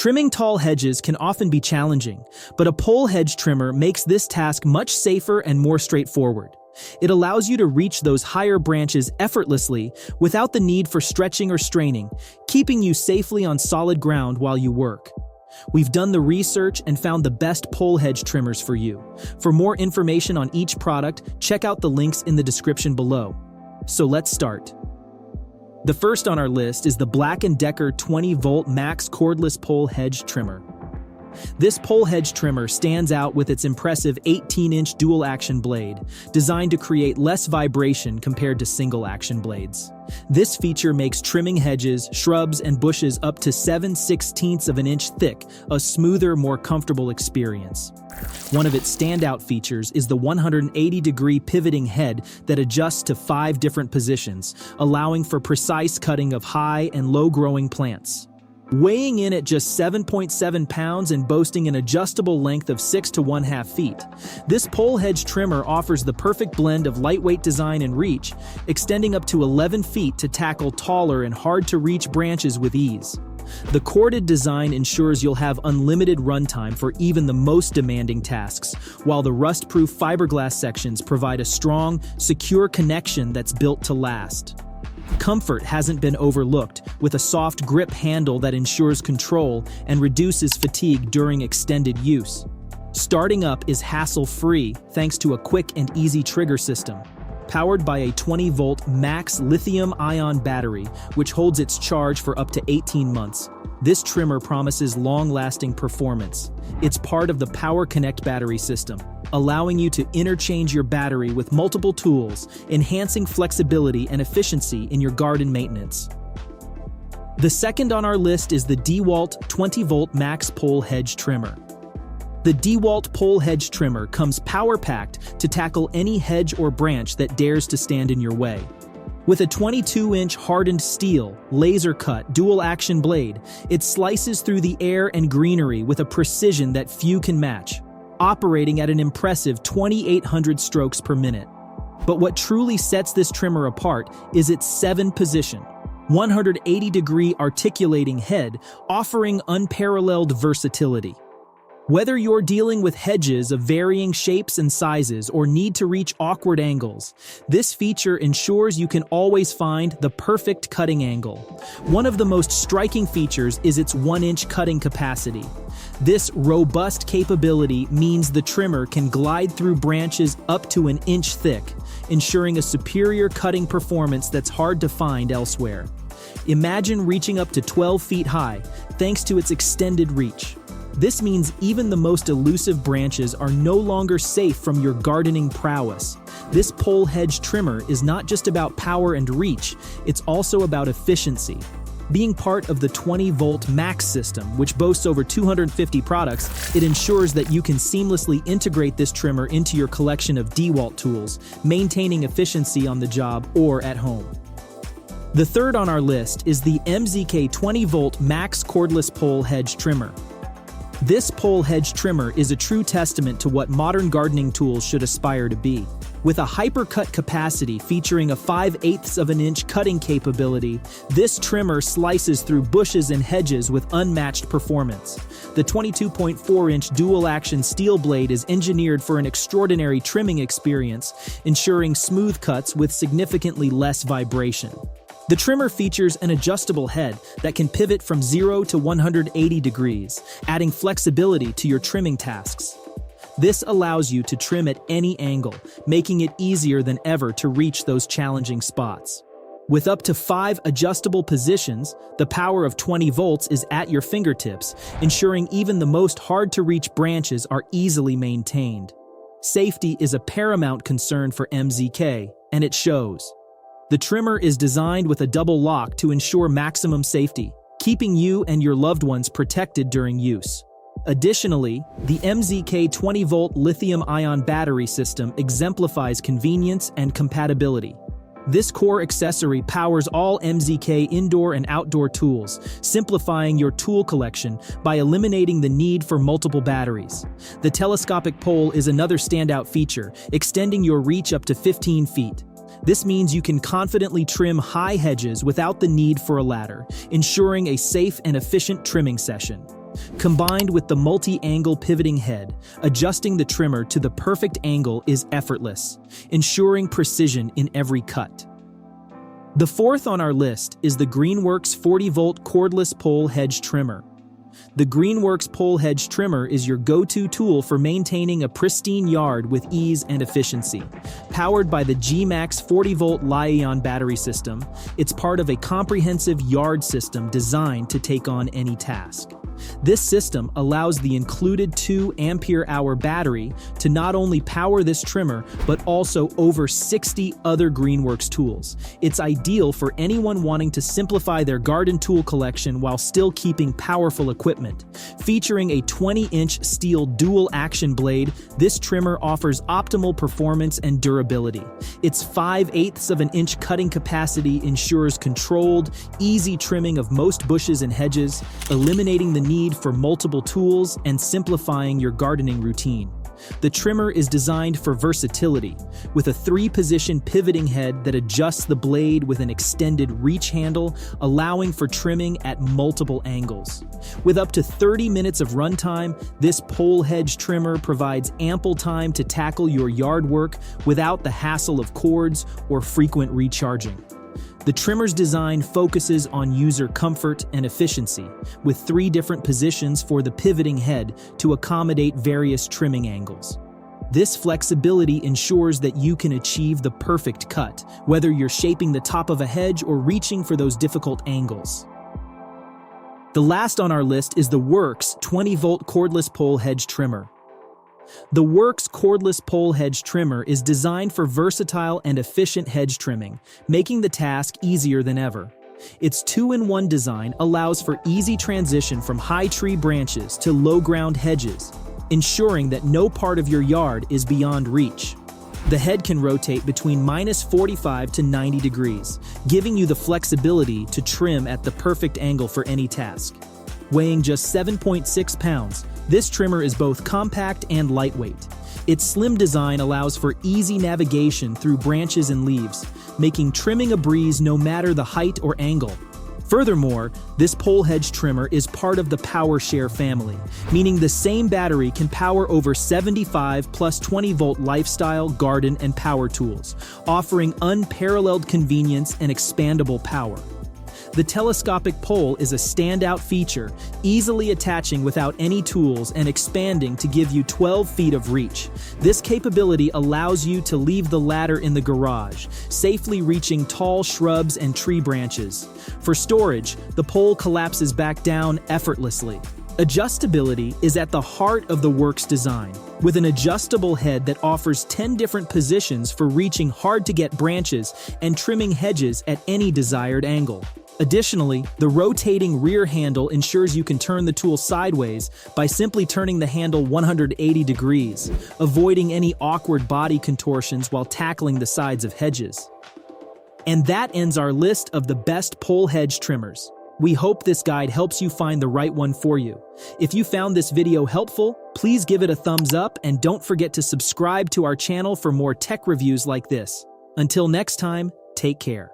Trimming tall hedges can often be challenging, but a pole hedge trimmer makes this task much safer and more straightforward. It allows you to reach those higher branches effortlessly without the need for stretching or straining, keeping you safely on solid ground while you work. We've done the research and found the best pole hedge trimmers for you. For more information on each product, check out the links in the description below. So let's start. The first on our list is the BLACKDECKER 20-volt max cordless pole hedge trimmer. This pole hedge trimmer stands out with its impressive 18-inch dual-action blade, designed to create less vibration compared to single-action blades. This feature makes trimming hedges, shrubs, and bushes up to 7/16 of an inch thick a smoother, more comfortable experience. One of its standout features is the 180-degree pivoting head that adjusts to 5 different positions, allowing for precise cutting of high and low-growing plants. Weighing in at just 7.7 pounds and boasting an adjustable length of 6 to 1/2 feet, this pole hedge trimmer offers the perfect blend of lightweight design and reach, extending up to 11 feet to tackle taller and hard-to-reach branches with ease. The corded design ensures you'll have unlimited runtime for even the most demanding tasks, while the rust-proof fiberglass sections provide a strong, secure connection that's built to last. Comfort hasn't been overlooked, with a soft grip handle that ensures control and reduces fatigue during extended use. Starting up is hassle-free thanks to a quick and easy trigger system. Powered by a 20-volt max lithium-ion battery, which holds its charge for up to 18 months. This trimmer promises long-lasting performance. It's part of the Power Connect battery system, allowing you to interchange your battery with multiple tools, enhancing flexibility and efficiency in your garden maintenance. The second on our list is the DeWalt 20-volt max pole hedge trimmer. The DeWalt pole hedge trimmer comes power-packed to tackle any hedge or branch that dares to stand in your way. With a 22-inch hardened steel, laser-cut, dual-action blade, it slices through the air and greenery with a precision that few can match, operating at an impressive 2,800 strokes per minute. But what truly sets this trimmer apart is its 7-position, 180-degree articulating head, offering unparalleled versatility. Whether you're dealing with hedges of varying shapes and sizes or need to reach awkward angles, this feature ensures you can always find the perfect cutting angle. One of the most striking features is its 1-inch cutting capacity. This robust capability means the trimmer can glide through branches up to 1 inch thick, ensuring a superior cutting performance that's hard to find elsewhere. Imagine reaching up to 12 feet high, thanks to its extended reach. This means even the most elusive branches are no longer safe from your gardening prowess. This pole hedge trimmer is not just about power and reach, it's also about efficiency. Being part of the 20-volt max system, which boasts over 250 products, it ensures that you can seamlessly integrate this trimmer into your collection of DeWalt tools, maintaining efficiency on the job or at home. The third on our list is the MZK 20-volt max cordless pole hedge trimmer. This pole hedge trimmer is a true testament to what modern gardening tools should aspire to be. With a hyper-cut capacity featuring a 5/8 of an inch cutting capability, this trimmer slices through bushes and hedges with unmatched performance. The 22.4-inch dual-action steel blade is engineered for an extraordinary trimming experience, ensuring smooth cuts with significantly less vibration. The trimmer features an adjustable head that can pivot from 0 to 180 degrees, adding flexibility to your trimming tasks. This allows you to trim at any angle, making it easier than ever to reach those challenging spots. With up to 5 adjustable positions, the power of 20 volts is at your fingertips, ensuring even the most hard-to-reach branches are easily maintained. Safety is a paramount concern for MZK, and it shows. The trimmer is designed with a double lock to ensure maximum safety, keeping you and your loved ones protected during use. Additionally, the MZK 20-volt lithium-ion battery system exemplifies convenience and compatibility. This core accessory powers all MZK indoor and outdoor tools, simplifying your tool collection by eliminating the need for multiple batteries. The telescopic pole is another standout feature, extending your reach up to 15 feet. This means you can confidently trim high hedges without the need for a ladder, ensuring a safe and efficient trimming session. Combined with the multi-angle pivoting head, adjusting the trimmer to the perfect angle is effortless, ensuring precision in every cut. The fourth on our list is the Greenworks 40-volt cordless pole hedge trimmer. The Greenworks Pole Hedge Trimmer is your go-to tool for maintaining a pristine yard with ease and efficiency. Powered by the G-Max 40-volt Li-ion battery system, it's part of a comprehensive yard system designed to take on any task. This system allows the included 2 ampere-hour battery to not only power this trimmer, but also over 60 other Greenworks tools. It's ideal for anyone wanting to simplify their garden tool collection while still keeping powerful equipment. Featuring a 20-inch steel dual-action blade, this trimmer offers optimal performance and durability. Its 5/8 of an inch cutting capacity ensures controlled, easy trimming of most bushes and hedges, eliminating the need for multiple tools and simplifying your gardening routine. The trimmer is designed for versatility, with a 3-position pivoting head that adjusts the blade with an extended reach handle, allowing for trimming at multiple angles. With up to 30 minutes of runtime, this pole hedge trimmer provides ample time to tackle your yard work without the hassle of cords or frequent recharging. The trimmer's design focuses on user comfort and efficiency, with 3 different positions for the pivoting head to accommodate various trimming angles. This flexibility ensures that you can achieve the perfect cut, whether you're shaping the top of a hedge or reaching for those difficult angles. The last on our list is the Worx 20-volt cordless pole hedge trimmer. The Worx cordless pole hedge trimmer is designed for versatile and efficient hedge trimming, making the task easier than ever. Its 2-in-1 design allows for easy transition from high tree branches to low-ground hedges, ensuring that no part of your yard is beyond reach. The head can rotate between -45 to 90 degrees, giving you the flexibility to trim at the perfect angle for any task. Weighing just 7.6 pounds, this trimmer is both compact and lightweight. Its slim design allows for easy navigation through branches and leaves, making trimming a breeze no matter the height or angle. Furthermore, this pole hedge trimmer is part of the PowerShare family, meaning the same battery can power over 75 plus 20-volt lifestyle, garden, and power tools, offering unparalleled convenience and expandable power. The telescopic pole is a standout feature, easily attaching without any tools and expanding to give you 12 feet of reach. This capability allows you to leave the ladder in the garage, safely reaching tall shrubs and tree branches. For storage, the pole collapses back down effortlessly. Adjustability is at the heart of the Worx design, with an adjustable head that offers 10 different positions for reaching hard-to-get branches and trimming hedges at any desired angle. Additionally, the rotating rear handle ensures you can turn the tool sideways by simply turning the handle 180 degrees, avoiding any awkward body contortions while tackling the sides of hedges. And that ends our list of the best pole hedge trimmers. We hope this guide helps you find the right one for you. If you found this video helpful, please give it a thumbs up and don't forget to subscribe to our channel for more tech reviews like this. Until next time, take care.